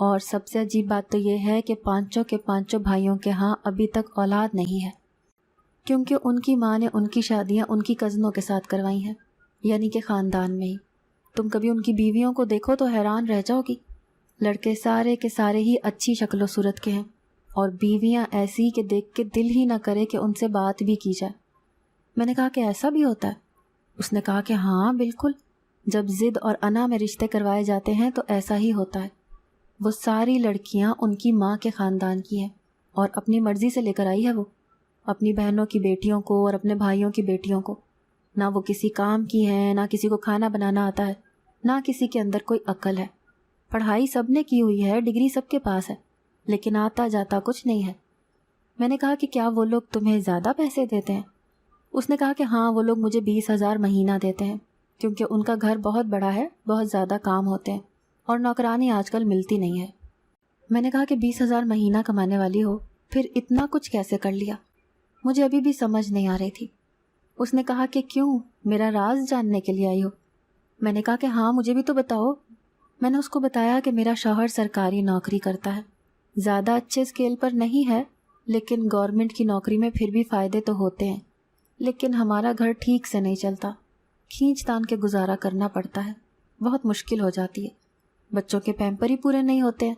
اور سب سے عجیب بات تو یہ ہے کہ پانچوں کے پانچوں بھائیوں کے ہاں ابھی تک اولاد نہیں ہے، کیونکہ ان کی ماں نے ان کی شادیاں ان کی کزنوں کے ساتھ کروائی ہیں، یعنی کہ خاندان میں ہی۔ تم کبھی ان کی بیویوں کو دیکھو تو حیران رہ جاؤ گی، لڑکے سارے کے سارے ہی اچھی شکل و صورت کے ہیں، اور بیویاں ایسی کہ دیکھ کے دل ہی نہ کرے کہ ان سے بات بھی کی جائے۔ میں نے کہا کہ ایسا بھی ہوتا ہے؟ اس نے کہا کہ ہاں بالکل، جب ضد اور انا میں رشتے کروائے جاتے ہیں تو ایسا ہی ہوتا ہے۔ وہ ساری لڑکیاں ان کی ماں کے خاندان کی ہیں اور اپنی مرضی سے لے کر آئی ہے، وہ اپنی بہنوں کی بیٹیوں کو اور اپنے بھائیوں کی بیٹیوں کو۔ نہ وہ کسی کام کی ہیں، نہ کسی کو کھانا بنانا آتا ہے، نہ کسی کے اندر کوئی عقل ہے۔ پڑھائی سب نے کی ہوئی ہے، ڈگری سب کے پاس ہے، لیکن آتا جاتا کچھ نہیں ہے۔ میں نے کہا کہ کیا وہ لوگ تمہیں زیادہ پیسے دیتے ہیں؟ اس نے کہا کہ ہاں، وہ لوگ مجھے 20,000 مہینہ دیتے ہیں، کیونکہ ان کا گھر بہت بڑا ہے، بہت زیادہ کام ہوتے ہیں، اور نوکرانی آج کل ملتی نہیں ہے۔ میں نے کہا کہ 20,000 مہینہ کمانے والی ہو، پھر اتنا کچھ کیسے کر لیا؟ مجھے ابھی بھی سمجھ نہیں آ رہی تھی۔ اس نے کہا کہ کیوں، میرا راز جاننے کے لیے آئی ہو؟ میں نے کہا کہ ہاں، مجھے بھی تو بتاؤ۔ میں نے اس کو بتایا کہ میرا شوہر سرکاری نوکری کرتا ہے، زیادہ اچھے اسکیل پر نہیں ہے، لیکن گورنمنٹ کی نوکری میں پھر بھی فائدے تو ہوتے ہیں، لیکن ہمارا گھر ٹھیک سے نہیں چلتا، کھینچ تان کے گزارا کرنا پڑتا ہے، بہت مشکل ہو جاتی ہے۔ بچوں کے پیمپر ہی پورے نہیں ہوتے ہیں،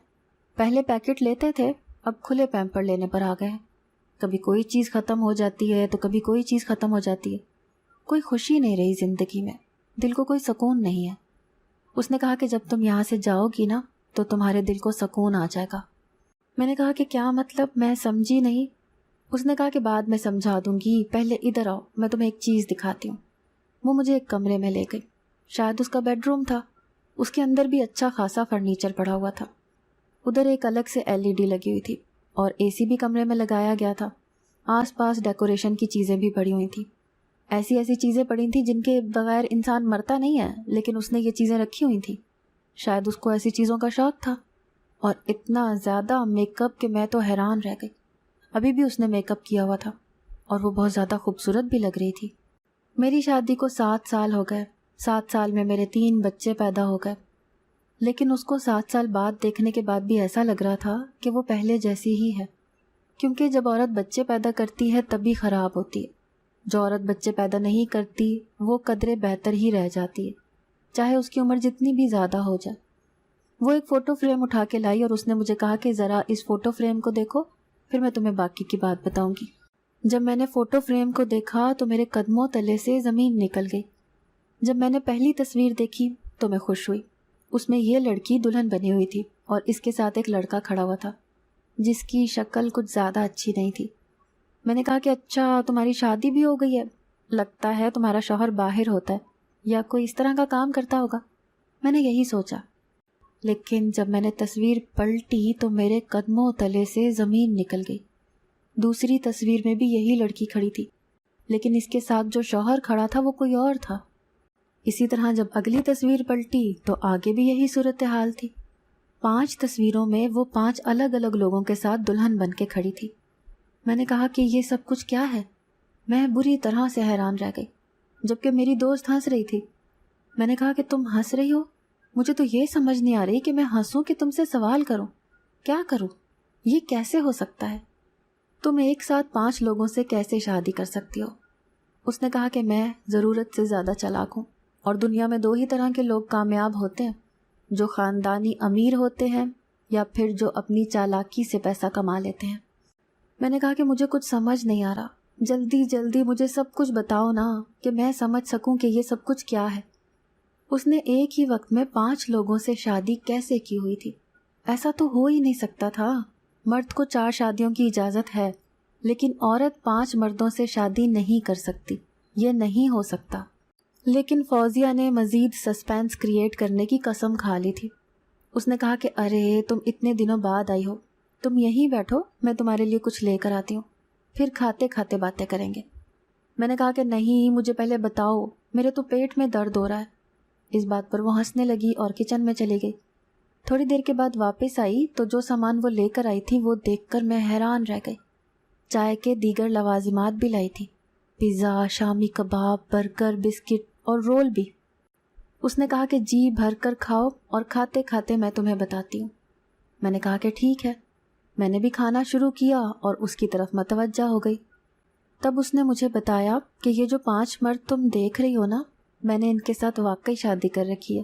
پہلے پیکٹ لیتے تھے، اب کھلے پیمپر لینے پر آ گئے ہیں۔ کبھی کوئی چیز ختم ہو جاتی ہے تو کبھی کوئی چیز ختم ہو جاتی ہے، کوئی خوشی نہیں رہی زندگی میں، دل کو کوئی سکون نہیں ہے۔ اس نے کہا کہ جب تم یہاں سے جاؤ گی نا تو تمہارے دل کو سکون آ جائے گا۔ میں نے کہا کہ کیا مطلب، میں سمجھی نہیں۔ اس نے کہا کہ بعد میں سمجھا دوں گی، پہلے ادھر آؤ، میں تمہیں ایک چیز دکھاتی ہوں۔ وہ مجھے ایک کمرے میں لے گئی، شاید اس کا بیڈ روم تھا، اس کے اندر بھی اچھا خاصا فرنیچر پڑا ہوا تھا۔ ادھر ایک الگ سے LED لگی ہوئی تھی اور AC بھی کمرے میں لگایا گیا تھا۔ آس پاس ڈیکوریشن کی چیزیں بھی پڑی ہوئی تھیں، ایسی ایسی چیزیں پڑی تھیں جن کے بغیر انسان مرتا نہیں ہے، لیکن اس نے یہ چیزیں رکھی ہوئی تھیں، شاید اس کو ایسی چیزوں کا شوق تھا۔ اور اتنا زیادہ میک اپ کہ میں تو حیران رہ گئی۔ ابھی بھی اس نے میک اپ کیا ہوا تھا اور وہ بہت زیادہ خوبصورت بھی لگ رہی تھی۔ میری شادی کو 7 سال ہو گئے، 7 سال میں میرے 3 بچے پیدا ہو گئے، لیکن اس کو 7 سال بعد دیکھنے کے بعد بھی ایسا لگ رہا تھا کہ وہ پہلے جیسی ہی ہے، کیونکہ جب عورت بچے پیدا کرتی ہے تبھی خراب ہوتی ہے، جو عورت بچے پیدا نہیں کرتی وہ قدرے بہتر ہی رہ جاتی ہے، چاہے اس کی عمر جتنی بھی زیادہ ہو جائے۔ وہ ایک فوٹو فریم اٹھا کے لائی اور اس نے مجھے کہا کہ ذرا اس فوٹو فریم کو دیکھو، پھر میں تمہیں باقی کی بات بتاؤں گی۔ جب میں نے فوٹو فریم کو دیکھا تو میرے قدموں تلے سے زمین نکل گئی۔ جب میں نے پہلی تصویر دیکھی تو میں خوش ہوئی۔ اس میں یہ لڑکی دلہن بنی ہوئی تھی اور اس کے ساتھ ایک لڑکا کھڑا ہوا تھا جس کی شکل کچھ زیادہ اچھی نہیں تھی۔ میں نے کہا کہ اچھا، تمہاری شادی بھی ہو گئی ہے، لگتا ہے تمہارا شوہر باہر ہوتا ہے یا کوئی اس طرح کا کام کرتا ہوگا۔ میں نے یہی سوچا، لیکن جب میں نے تصویر پلٹی تو میرے قدموں تلے سے زمین نکل گئی۔ دوسری تصویر میں بھی یہی لڑکی کھڑی تھی، لیکن اس کے ساتھ جو شوہر کھڑا تھا وہ کوئی اور تھا۔ اسی طرح جب اگلی تصویر پلٹی تو آگے بھی یہی صورتحال تھی۔ 5 تصویروں میں وہ 5 الگ الگ لوگوں کے ساتھ دلہن بن کے کھڑی تھی۔ میں نے کہا کہ یہ سب کچھ کیا ہے؟ میں بری طرح سے حیران رہ گئی، جبکہ میری دوست ہنس رہی تھی۔ میں نے کہا کہ تم ہنس رہی ہو؟ مجھے تو یہ سمجھ نہیں آ رہی کہ میں ہنسوں کہ تم سے سوال کروں، کیا کروں؟ یہ کیسے ہو سکتا ہے؟ تم ایک ساتھ 5 لوگوں سے کیسے شادی کر سکتی ہو؟ اس نے کہا کہ میں ضرورت سے زیادہ چالاک ہوں، اور دنیا میں 2 ہی طرح کے لوگ کامیاب ہوتے ہیں، جو خاندانی امیر ہوتے ہیں یا پھر جو اپنی چالاکی سے پیسہ کما لیتے ہیں۔ میں نے کہا کہ مجھے کچھ سمجھ نہیں آ رہا، جلدی جلدی مجھے سب کچھ بتاؤ نا کہ میں سمجھ سکوں کہ یہ سب کچھ کیا ہے۔ اس نے ایک ہی وقت میں 5 لوگوں سے شادی کیسے کی ہوئی تھی؟ ایسا تو ہو ہی نہیں سکتا تھا۔ مرد کو 4 شادیوں کی اجازت ہے، لیکن عورت 5 مردوں سے شادی نہیں کر سکتی، یہ نہیں ہو سکتا۔ لیکن فوزیہ نے مزید سسپینس کریٹ کرنے کی قسم کھا لی تھی۔ اس نے کہا کہ ارے تم اتنے دنوں بعد آئی ہو، تم یہیں بیٹھو، میں تمہارے لیے کچھ لے کر آتی ہوں، پھر کھاتے کھاتے باتیں کریں گے۔ میں نے کہا کہ نہیں، مجھے پہلے بتاؤ، میرے تو پیٹ میں درد ہو رہا ہے۔ اس بات پر وہ ہنسنے لگی اور کچن میں چلی گئی۔ تھوڑی دیر کے بعد واپس آئی تو جو سامان وہ لے کر آئی تھی وہ دیکھ کر میں حیران رہ گئی۔ چائے کے دیگر لوازمات بھی لائی تھی، پیزا، شامی کباب، برگر، بسکٹ اور رول بھی۔ اس نے کہا کہ جی بھر کر کھاؤ اور کھاتے کھاتے میں تمہیں بتاتی ہوں۔ میں نے کہا کہ ٹھیک ہے۔ میں نے بھی کھانا شروع کیا اور اس کی طرف متوجہ ہو گئی۔ تب اس نے مجھے بتایا کہ یہ جو 5 مرد تم دیکھ رہی ہو نا، میں نے ان کے ساتھ واقعی شادی کر رکھی ہے،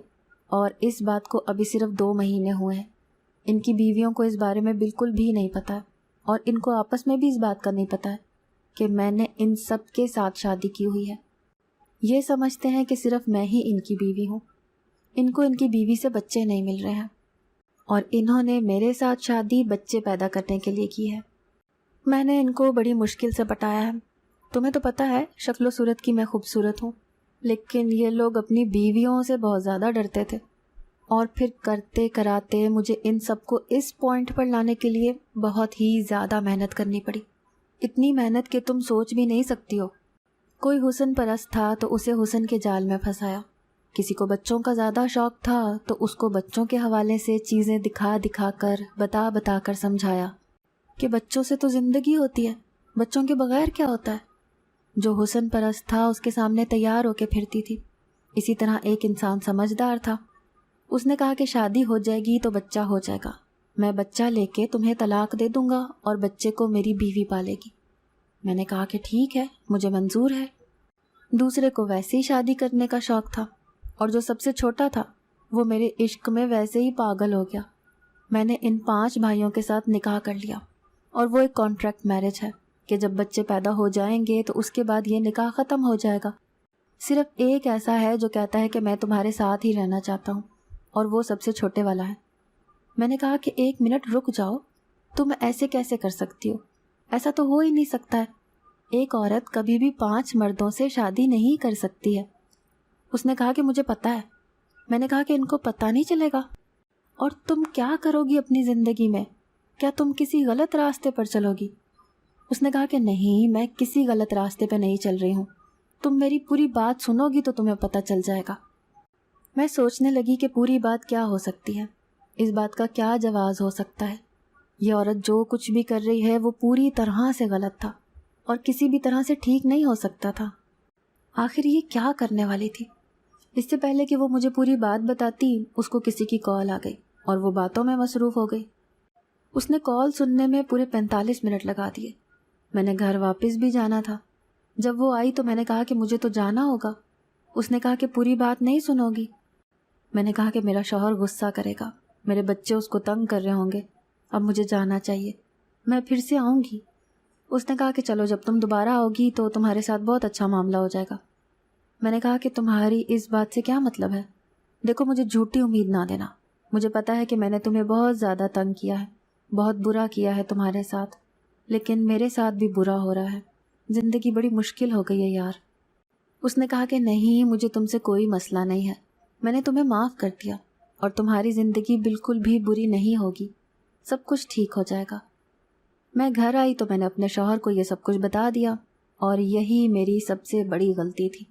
اور اس بات کو ابھی صرف 2 مہینے ہوئے ہیں۔ ان کی بیویوں کو اس بارے میں بالکل بھی نہیں پتہ ہے، اور ان کو آپس میں بھی اس بات کا نہیں پتہ ہے کہ میں نے ان سب کے ساتھ شادی کی ہوئی ہے۔ یہ سمجھتے ہیں کہ صرف میں ہی ان کی بیوی ہوں۔ ان کو ان کی بیوی سے بچے نہیں مل رہے ہیں، اور انہوں نے میرے ساتھ شادی بچے پیدا کرنے کے لیے کی ہے۔ میں نے ان کو بڑی مشکل سے پٹایا ہے۔ تمہیں تو پتہ ہے شکل و صورت کی میں خوبصورت ہوں، لیکن یہ لوگ اپنی بیویوں سے بہت زیادہ ڈرتے تھے، اور پھر کرتے کراتے مجھے ان سب کو اس پوائنٹ پر لانے کے لیے بہت ہی زیادہ محنت کرنی پڑی۔ اتنی محنت کہ تم سوچ بھی نہیں سکتی ہو۔ کوئی حسن پرست تھا تو اسے حسن کے جال میں پھنسایا، کسی کو بچوں کا زیادہ شوق تھا تو اس کو بچوں کے حوالے سے چیزیں دکھا دکھا کر بتا بتا کر سمجھایا کہ بچوں سے تو زندگی ہوتی ہے، بچوں کے بغیر کیا ہوتا ہے۔ جو حسن پرست تھا اس کے سامنے تیار ہو کے پھرتی تھی۔ اسی طرح ایک انسان سمجھدار تھا، اس نے کہا کہ شادی ہو جائے گی تو بچہ ہو جائے گا، میں بچہ لے کے تمہیں طلاق دے دوں گا اور بچے کو میری بیوی پالے گی۔ میں نے کہا کہ ٹھیک ہے، مجھے منظور ہے۔ دوسرے کو ویسے ہی شادی کرنے کا شوق تھا، اور جو سب سے چھوٹا تھا وہ میرے عشق میں ویسے ہی پاگل ہو گیا۔ میں نے ان 5 بھائیوں کے ساتھ نکاح کر لیا، اور وہ ایک کانٹریکٹ میرج ہے کہ جب بچے پیدا ہو جائیں گے تو اس کے بعد یہ نکاح ختم ہو جائے گا۔ صرف ایک ایسا ہے جو کہتا ہے کہ میں تمہارے ساتھ ہی رہنا چاہتا ہوں، اور وہ سب سے چھوٹے والا ہے۔ میں نے کہا کہ 1 منٹ رک جاؤ، تم ایسے کیسے کر سکتی ہو؟ ایسا تو ہو ہی نہیں سکتا ہے۔ ایک عورت کبھی بھی 5 مردوں سے شادی نہیں کر سکتی ہے۔ اس نے کہا کہ مجھے پتہ ہے۔ میں نے کہا کہ ان کو پتہ نہیں چلے گا؟ اور تم کیا کرو گی اپنی زندگی میں؟ کیا تم کسی غلط راستے پر چلو گی؟ اس نے کہا کہ نہیں، میں کسی غلط راستے پہ نہیں چل رہی ہوں، تم میری پوری بات سنو گی تو تمہیں پتہ چل جائے گا۔ میں سوچنے لگی کہ پوری بات کیا ہو سکتی ہے، اس بات کا کیا جواز ہو سکتا ہے۔ یہ عورت جو کچھ بھی کر رہی ہے وہ پوری طرح سے غلط تھا، اور کسی بھی طرح سے ٹھیک نہیں ہو سکتا تھا۔ آخر یہ کیا کرنے والی تھی؟ اس سے پہلے کہ وہ مجھے پوری بات بتاتی، اس کو کسی کی کال آ گئی اور وہ باتوں میں مصروف ہو گئی۔ اس نے کال سننے میں پورے 45 منٹ لگا دیے۔ میں نے گھر واپس بھی جانا تھا۔ جب وہ آئی تو میں نے کہا کہ مجھے تو جانا ہوگا۔ اس نے کہا کہ پوری بات نہیں سنو گی؟ میں نے کہا کہ میرا شوہر غصہ کرے گا، میرے بچے اس کو تنگ کر رہے ہوں گے، اب مجھے جانا چاہیے، میں پھر سے آؤں گی۔ اس نے کہا کہ چلو جب تم دوبارہ آؤگی تو تمہارے ساتھ بہت اچھا معاملہ ہو جائے گا۔ میں نے کہا کہ تمہاری اس بات سے کیا مطلب ہے؟ دیکھو مجھے جھوٹی امید نہ دینا، مجھے پتا ہے کہ میں نے تمہیں بہت زیادہ تنگ کیا ہے، بہت برا کیا ہے تمہارے ساتھ، لیکن میرے ساتھ بھی برا ہو رہا ہے، زندگی بڑی مشکل ہو گئی ہے یار۔ اس نے کہا کہ نہیں، مجھے تم سے کوئی مسئلہ نہیں ہے، میں نے تمہیں معاف کر دیا، اور تمہاری زندگی بالکل بھی بری نہیں ہوگی، سب کچھ ٹھیک ہو جائے گا۔ میں گھر آئی تو میں نے اپنے شوہر کو یہ سب کچھ بتا دیا، اور یہی میری سب سے بڑی غلطی تھی،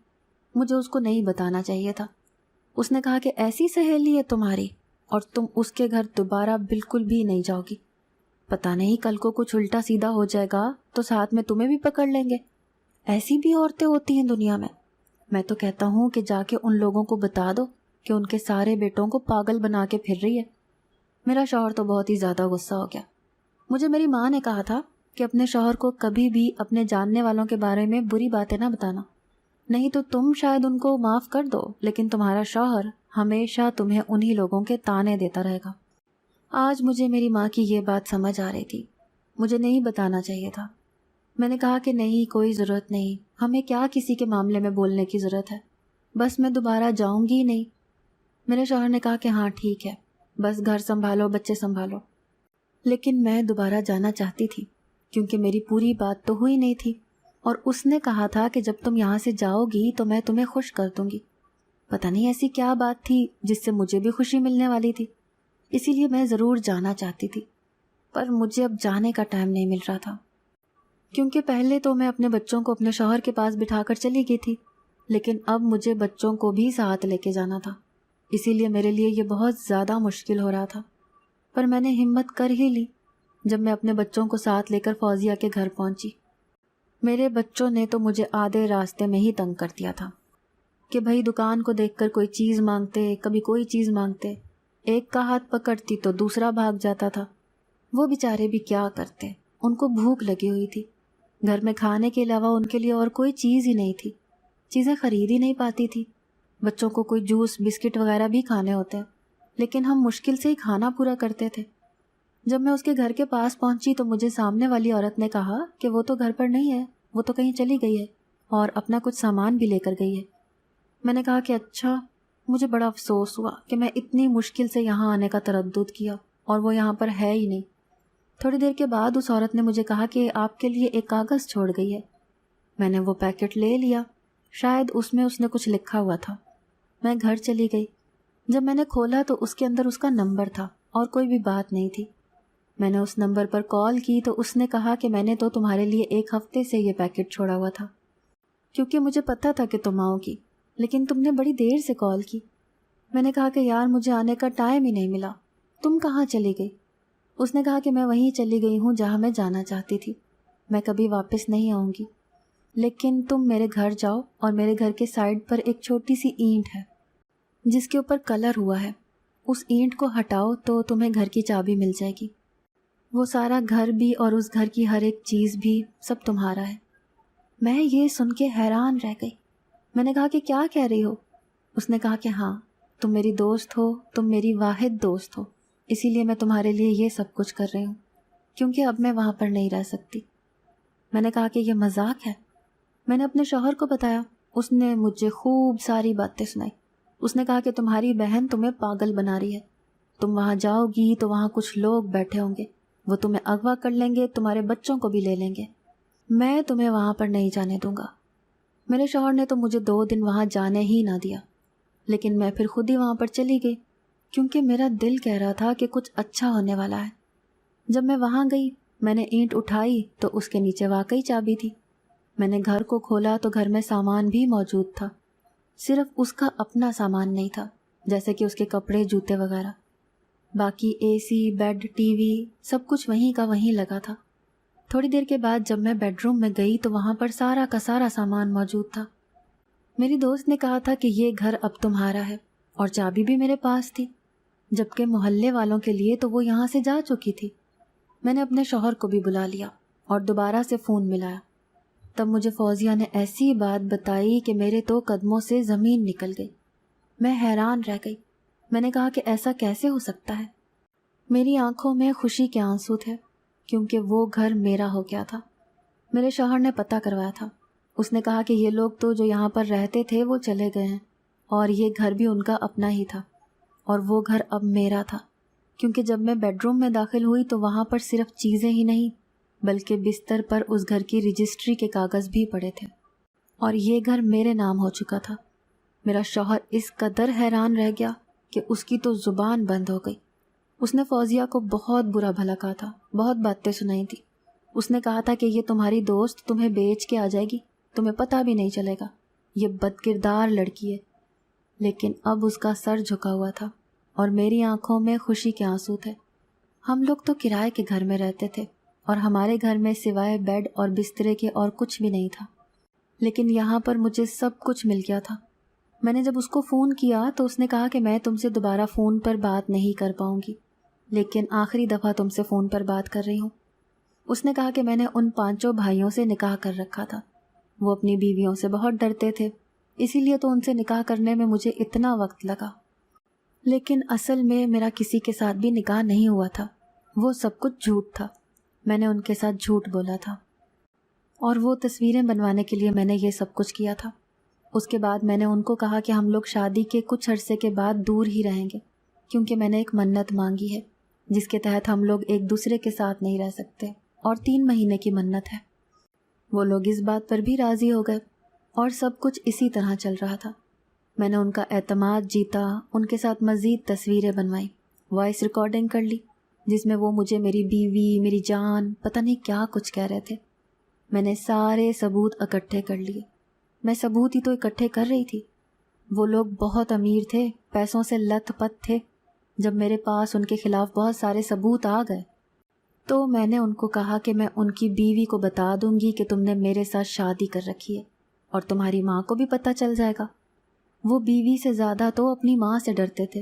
مجھے اس کو نہیں بتانا چاہیے تھا۔ اس نے کہا کہ ایسی سہیلی ہے تمہاری، اور تم اس کے گھر دوبارہ بالکل بھی نہیں جاؤ گی، پتہ نہیں کل کو کچھ الٹا سیدھا ہو جائے گا تو ساتھ میں تمہیں بھی پکڑ لیں گے، ایسی بھی عورتیں ہوتی ہیں دنیا میں۔ میں تو کہتا ہوں کہ جا کے ان لوگوں کو بتا دو کہ ان کے سارے بیٹوں کو پاگل بنا کے پھر رہی ہے۔ میرا شوہر تو بہت ہی زیادہ غصہ ہو گیا۔ مجھے میری ماں نے کہا تھا کہ اپنے شوہر کو کبھی بھی اپنے جاننے والوں کے بارے میں بری باتیں نہ بتانا، نہیں تو تم شاید ان کو معاف کر دو لیکن تمہارا شوہر ہمیشہ تمہیں انہی لوگوں کے طعنے دیتا رہے گا۔ آج مجھے میری ماں کی یہ بات سمجھ آ رہی تھی، مجھے نہیں بتانا چاہیے تھا۔ میں نے کہا کہ نہیں، کوئی ضرورت نہیں، ہمیں کیا کسی کے معاملے میں بولنے کی ضرورت ہے، بس میں دوبارہ جاؤں گی نہیں۔ میرے شوہر نے کہا کہ ہاں ٹھیک ہے، بس گھر سنبھالو، بچے سنبھالو۔ لیکن میں دوبارہ جانا چاہتی تھی کیونکہ میری پوری بات تو ہوئی نہیں تھی، اور اس نے کہا تھا کہ جب تم یہاں سے جاؤ گی تو میں تمہیں خوش کر دوں گی۔ پتہ نہیں ایسی کیا بات تھی جس سے مجھے بھی خوشی ملنے والی تھی، اسی لیے میں ضرور جانا چاہتی تھی، پر مجھے اب جانے کا ٹائم نہیں مل رہا تھا، کیونکہ پہلے تو میں اپنے بچوں کو اپنے شوہر کے پاس بٹھا کر چلی گئی تھی، لیکن اب مجھے بچوں کو بھی ساتھ لے کے جانا تھا، اسی لیے میرے لیے یہ بہت زیادہ مشکل ہو رہا تھا، پر میں نے ہمت کر ہی لی جب میں اپنے بچوں کو ساتھ لے کر فوزیہ کے گھر پہنچی۔ میرے بچوں نے تو مجھے آدھے راستے میں ہی تنگ کر دیا تھا کہ بھائی دکان کو دیکھ کر کوئی چیز مانگتے، کبھی کوئی چیز مانگتے، ایک کا ہاتھ پکڑتی تو دوسرا بھاگ جاتا تھا۔ وہ بیچارے بھی کیا کرتے، ان کو بھوک لگی ہوئی تھی، گھر میں کھانے کے علاوہ ان کے لیے اور کوئی چیز ہی نہیں تھی، چیزیں خرید ہی نہیں پاتی تھی۔ بچوں کو کوئی جوس بسکٹ وغیرہ بھی کھانے ہوتے ہیں، لیکن ہم مشکل سے ہی کھانا پورا کرتے تھے۔ جب میں اس کے گھر کے پاس پہنچی تو مجھے سامنے والی عورت نے کہا کہ وہ تو گھر پر نہیں ہے، وہ تو کہیں چلی گئی ہے اور اپنا کچھ سامان بھی لے کر گئی ہے۔ میں نے کہا کہ اچھا، مجھے بڑا افسوس ہوا کہ میں اتنی مشکل سے یہاں آنے کا تردد کیا اور وہ یہاں پر ہے ہی نہیں۔ تھوڑی دیر کے بعد اس عورت نے مجھے کہا کہ آپ کے لیے ایک کاغذ چھوڑ گئی ہے۔ میں نے وہ پیکٹ لے لیا، شاید اس میں اس نے کچھ لکھا ہوا تھا۔ میں گھر چلی گئی۔ جب میں نے کھولا تو اس کے اندر اس کا نمبر تھا اور کوئی بھی بات نہیں تھی۔ میں نے اس نمبر پر کال کی تو اس نے کہا کہ میں نے تو تمہارے لیے 1 ہفتے سے یہ پیکٹ چھوڑا ہوا تھا، کیونکہ مجھے پتا تھا کہ تم آؤ گی، لیکن تم نے بڑی دیر سے کال کی۔ میں نے کہا کہ یار مجھے آنے کا ٹائم ہی نہیں ملا، تم کہاں چلی گئی؟ اس نے کہا کہ میں وہیں چلی گئی ہوں جہاں میں جانا چاہتی تھی، میں کبھی واپس نہیں آؤں گی، لیکن تم میرے گھر جاؤ اور میرے گھر کے سائڈ پر ایک چھوٹی سی اینٹ ہے جس کے اوپر کلر ہوا ہے، اس اینٹ کو ہٹاؤ تو تمہیں گھر کی چابی مل جائے گی۔ وہ سارا گھر بھی اور اس گھر کی ہر ایک چیز بھی سب تمہارا ہے۔ میں یہ سن کے حیران رہ گئی۔ میں نے کہا کہ کیا کہہ رہی ہو؟ اس نے کہا کہ ہاں، تم میری دوست ہو، تم میری واحد دوست ہو، اسی لیے میں تمہارے لیے یہ سب کچھ کر رہی ہوں، کیونکہ اب میں وہاں پر نہیں رہ سکتی۔ میں نے کہا کہ یہ مذاق ہے۔ میں نے اپنے شوہر کو بتایا، اس نے مجھے خوب ساری باتیں سنائی۔ اس نے کہا کہ تمہاری بہن تمہیں پاگل بنا رہی ہے، تم وہاں جاؤ گی تو وہاں کچھ لوگ بیٹھے ہوں گے، وہ تمہیں اغوا کر لیں گے، تمہارے بچوں کو بھی لے لیں گے، میں تمہیں وہاں پر نہیں جانے دوں گا۔ میرے شوہر نے تو مجھے 2 دن وہاں جانے ہی نہ دیا، لیکن میں پھر خود ہی وہاں پر چلی گئی، کیونکہ میرا دل کہہ رہا تھا کہ کچھ اچھا ہونے والا ہے۔ جب میں وہاں گئی، میں نے اینٹ اٹھائی تو اس کے نیچے واقعی چابی تھی۔ میں نے گھر کو کھولا تو گھر میں سامان بھی موجود تھا، صرف اس کا اپنا سامان نہیں تھا، جیسے کہ اس کے کپڑے، جوتے وغیرہ۔ باقی اے سی، بیڈ، ٹی وی سب کچھ وہیں کا وہیں لگا تھا۔ تھوڑی دیر کے بعد جب میں بیڈ روم میں گئی تو وہاں پر سارا کا سارا سامان موجود تھا۔ میری دوست نے کہا تھا کہ یہ گھر اب تمہارا ہے، اور چابی بھی میرے پاس تھی، جبکہ محلے والوں کے لیے تو وہ یہاں سے جا چکی تھی۔ میں نے اپنے شوہر کو بھی بلا لیا اور دوبارہ سے فون ملایا۔ تب مجھے فوزیہ نے ایسی بات بتائی کہ میرے تو قدموں سے زمین نکل گئی۔ میں حیران رہ گئی۔ میں نے کہا کہ ایسا کیسے ہو سکتا ہے؟ میری آنکھوں میں خوشی کے آنسو تھے، کیونکہ وہ گھر میرا ہو گیا تھا۔ میرے شوہر نے پتہ کروایا تھا۔ اس نے کہا کہ یہ لوگ تو جو یہاں پر رہتے تھے وہ چلے گئے ہیں، اور یہ گھر بھی ان کا اپنا ہی تھا، اور وہ گھر اب میرا تھا، کیونکہ جب میں بیڈ روم میں داخل ہوئی تو وہاں پر صرف چیزیں ہی نہیں بلکہ بستر پر اس گھر کی رجسٹری کے کاغذ بھی پڑے تھے، اور یہ گھر میرے نام ہو چکا تھا۔ میرا شوہر اس قدر حیران رہ گیا کہ اس کی تو زبان بند ہو گئی۔ اس نے فوزیہ کو بہت برا بھلا کہا تھا، بہت باتیں سنائی تھی۔ اس نے کہا تھا کہ یہ تمہاری دوست تمہیں بیچ کے آ جائے گی، تمہیں پتہ بھی نہیں چلے گا، یہ بد کردار لڑکی ہے۔ لیکن اب اس کا سر جھکا ہوا تھا اور میری آنکھوں میں خوشی کے آنسو تھے۔ ہم لوگ تو کرائے کے گھر میں رہتے تھے اور ہمارے گھر میں سوائے بیڈ اور بسترے کے اور کچھ بھی نہیں تھا، لیکن یہاں پر مجھے سب کچھ مل گیا تھا۔ میں نے جب اس کو فون کیا تو اس نے کہا کہ میں تم سے دوبارہ فون پر بات نہیں کر پاؤں گی، لیکن آخری دفعہ تم سے فون پر بات کر رہی ہوں۔ اس نے کہا کہ میں نے ان 5 بھائیوں سے نکاح کر رکھا تھا، وہ اپنی بیویوں سے بہت ڈرتے تھے، اسی لیے تو ان سے نکاح کرنے میں مجھے اتنا وقت لگا، لیکن اصل میں میرا کسی کے ساتھ بھی نکاح نہیں ہوا تھا، وہ سب کچھ جھوٹ تھا، میں نے ان کے ساتھ جھوٹ بولا تھا، اور وہ تصویریں بنوانے کے لیے میں نے یہ سب کچھ کیا تھا۔ اس کے بعد میں نے ان کو کہا کہ ہم لوگ شادی کے کچھ عرصے کے بعد دور ہی رہیں گے، کیونکہ میں نے ایک منت مانگی ہے جس کے تحت ہم لوگ ایک دوسرے کے ساتھ نہیں رہ سکتے، اور 3 مہینے کی منت ہے۔ وہ لوگ اس بات پر بھی راضی ہو گئے اور سب کچھ اسی طرح چل رہا تھا۔ میں نے ان کا اعتماد جیتا، ان کے ساتھ مزید تصویریں بنوائی، وائس ریکارڈنگ کر لی جس میں وہ مجھے میری بیوی، میری جان، پتہ نہیں کیا کچھ کہہ رہے تھے۔ میں نے سارے ثبوت اکٹھے کر لیے۔ میں ثبوت ہی تو اکٹھے کر رہی تھی۔ وہ لوگ بہت امیر تھے، پیسوں سے لت پت تھے۔ جب میرے پاس ان کے خلاف بہت سارے ثبوت آ گئے تو میں نے ان کو کہا کہ میں ان کی بیوی کو بتا دوں گی کہ تم نے میرے ساتھ شادی کر رکھی ہے، اور تمہاری ماں کو بھی پتہ چل جائے گا۔ وہ بیوی سے زیادہ تو اپنی ماں سے ڈرتے تھے،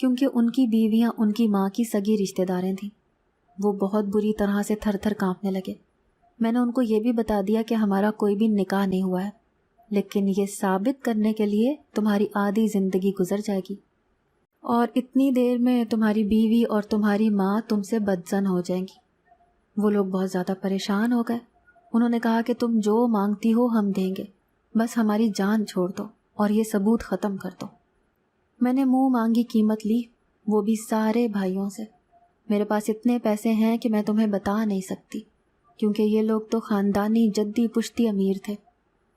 کیونکہ ان کی بیویاں ان کی ماں کی سگی رشتہ داریں تھیں۔ وہ بہت بری طرح سے تھر تھر کانپنے لگے۔ میں نے ان کو یہ بھی بتا دیا کہ ہمارا کوئی بھی نکاح نہیں ہوا ہے، لیکن یہ ثابت کرنے کے لیے تمہاری آدھی زندگی گزر جائے گی، اور اتنی دیر میں تمہاری بیوی اور تمہاری ماں تم سے بدزن ہو جائیں گی۔ وہ لوگ بہت زیادہ پریشان ہو گئے۔ انہوں نے کہا کہ تم جو مانگتی ہو ہم دیں گے، بس ہماری جان چھوڑ دو اور یہ ثبوت ختم کر دو۔ میں نے منہ مانگی قیمت لی، وہ بھی سارے بھائیوں سے۔ میرے پاس اتنے پیسے ہیں کہ میں تمہیں بتا نہیں سکتی، کیونکہ یہ لوگ تو خاندانی جدی پشتی امیر تھے،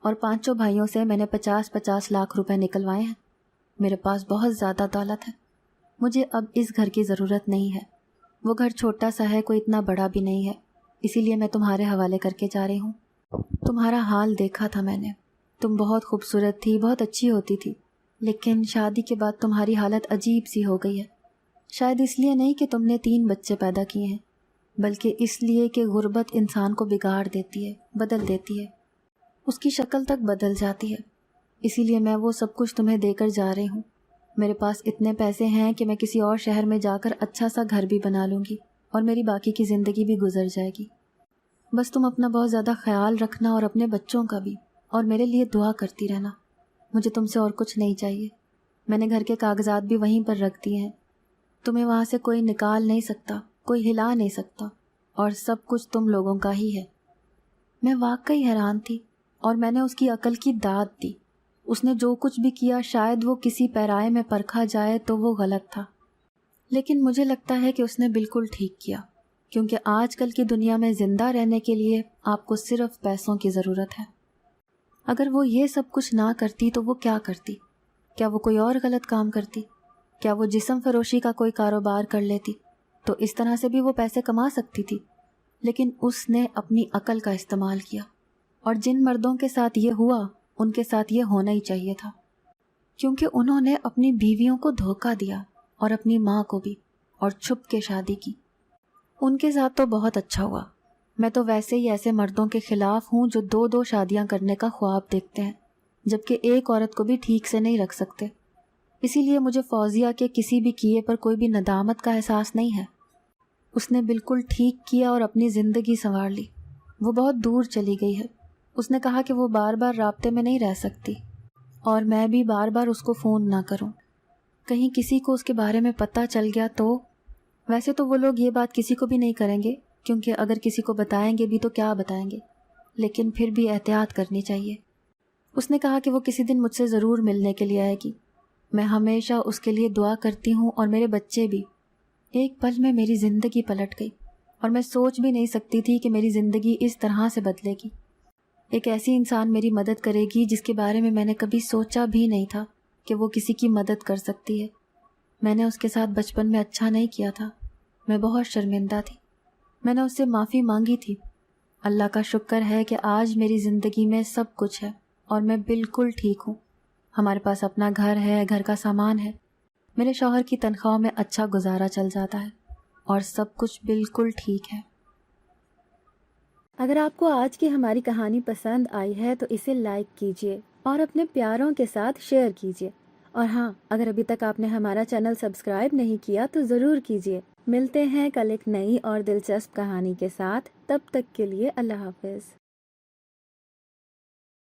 اور 5 بھائیوں سے میں نے 50-50 لاکھ روپے نکلوائے ہیں۔ میرے پاس بہت زیادہ دولت ہے۔ مجھے اب اس گھر کی ضرورت نہیں ہے، وہ گھر چھوٹا سا ہے، کوئی اتنا بڑا بھی نہیں ہے، اسی لیے میں تمہارے حوالے کر کے جا رہی ہوں۔ تمہارا حال دیکھا تھا میں نے، تم بہت خوبصورت تھی، بہت اچھی ہوتی تھی، لیکن شادی کے بعد تمہاری حالت عجیب سی ہو گئی ہے۔ شاید اس لیے نہیں کہ تم نے 3 بچے پیدا کیے ہیں، بلکہ اس لیے کہ غربت انسان کو بگاڑ دیتی ہے، بدل دیتی ہے، اس کی شکل تک بدل جاتی ہے۔ اسی لیے میں وہ سب کچھ تمہیں دے کر جا رہی ہوں۔ میرے پاس اتنے پیسے ہیں کہ میں کسی اور شہر میں جا کر اچھا سا گھر بھی بنا لوں گی، اور میری باقی کی زندگی بھی گزر جائے گی۔ بس تم اپنا بہت زیادہ خیال رکھنا، اور اپنے بچوں کا بھی، اور میرے لیے دعا کرتی رہنا۔ مجھے تم سے اور کچھ نہیں چاہیے۔ میں نے گھر کے کاغذات بھی وہیں پر رکھ دیے ہیں، تمہیں وہاں سے کوئی نکال نہیں سکتا، کوئی ہلا نہیں سکتا، اور سب کچھ تم لوگوں کا ہی ہے۔ میں واقعی حیران تھی، اور میں نے اس کی عقل کی داد دی۔ اس نے جو کچھ بھی کیا شاید وہ کسی پیرائے میں پرکھا جائے تو وہ غلط تھا، لیکن مجھے لگتا ہے کہ اس نے بالکل ٹھیک کیا، کیونکہ آج کل کی دنیا میں زندہ رہنے کے لیے آپ کو صرف پیسوں کی ضرورت ہے۔ اگر وہ یہ سب کچھ نہ کرتی تو وہ کیا کرتی؟ کیا وہ کوئی اور غلط کام کرتی؟ کیا وہ جسم فروشی کا کوئی کاروبار کر لیتی؟ تو اس طرح سے بھی وہ پیسے کما سکتی تھی، لیکن اس نے اپنی عقل کا استعمال کیا، اور جن مردوں کے ساتھ یہ ہوا ان کے ساتھ یہ ہونا ہی چاہیے تھا، کیونکہ انہوں نے اپنی بیویوں کو دھوکہ دیا، اور اپنی ماں کو بھی، اور چھپ کے شادی کی۔ ان کے ساتھ تو بہت اچھا ہوا۔ میں تو ویسے ہی ایسے مردوں کے خلاف ہوں جو 2 شادیاں کرنے کا خواب دیکھتے ہیں، جبکہ ایک عورت کو بھی ٹھیک سے نہیں رکھ سکتے۔ اسی لیے مجھے فوزیہ کے کسی بھی کیے پر کوئی بھی ندامت کا احساس نہیں ہے۔ اس نے بالکل ٹھیک کیا اور اپنی زندگی سنوار لی۔ وہ بہت دور چلی گئی ہے۔ اس نے کہا کہ وہ بار بار رابطے میں نہیں رہ سکتی، اور میں بھی بار بار اس کو فون نہ کروں، کہیں کسی کو اس کے بارے میں پتہ چل گیا تو۔ ویسے تو وہ لوگ یہ بات کسی کو بھی نہیں کریں گے، کیونکہ اگر کسی کو بتائیں گے بھی تو کیا بتائیں گے، لیکن پھر بھی احتیاط کرنی چاہیے۔ اس نے کہا کہ وہ کسی دن مجھ سے ضرور ملنے کے لیے آئے گی۔ میں ہمیشہ اس کے لیے دعا کرتی ہوں، اور میرے بچے بھی۔ ایک پل میں میری زندگی پلٹ گئی، اور میں سوچ بھی نہیں سکتی تھی کہ میری زندگی اس طرح سے بدلے گی۔ ایک ایسی انسان میری مدد کرے گی جس کے بارے میں نے کبھی سوچا بھی نہیں تھا کہ وہ کسی کی مدد کر سکتی ہے۔ میں نے اس کے ساتھ بچپن میں اچھا نہیں کیا تھا، میں بہت شرمندہ تھی، میں نے اس سے معافی مانگی تھی۔ اللہ کا شکر ہے کہ آج میری زندگی میں سب کچھ ہے، اور میں بالکل ٹھیک ہوں۔ ہمارے پاس اپنا گھر ہے، گھر کا سامان ہے، میرے شوہر کی تنخواہ میں اچھا گزارا چل جاتا ہے، اور سب کچھ بالکل ٹھیک ہے۔ اگر آپ کو آج کی ہماری کہانی پسند آئی ہے تو اسے لائک کیجیے اور اپنے پیاروں کے ساتھ شیئر کیجیے، اور ہاں، اگر ابھی تک آپ نے ہمارا چینل سبسکرائب نہیں کیا تو ضرور کیجیے۔ ملتے ہیں کل ایک نئی اور دلچسپ کہانی کے ساتھ، تب تک کے لیے اللہ حافظ۔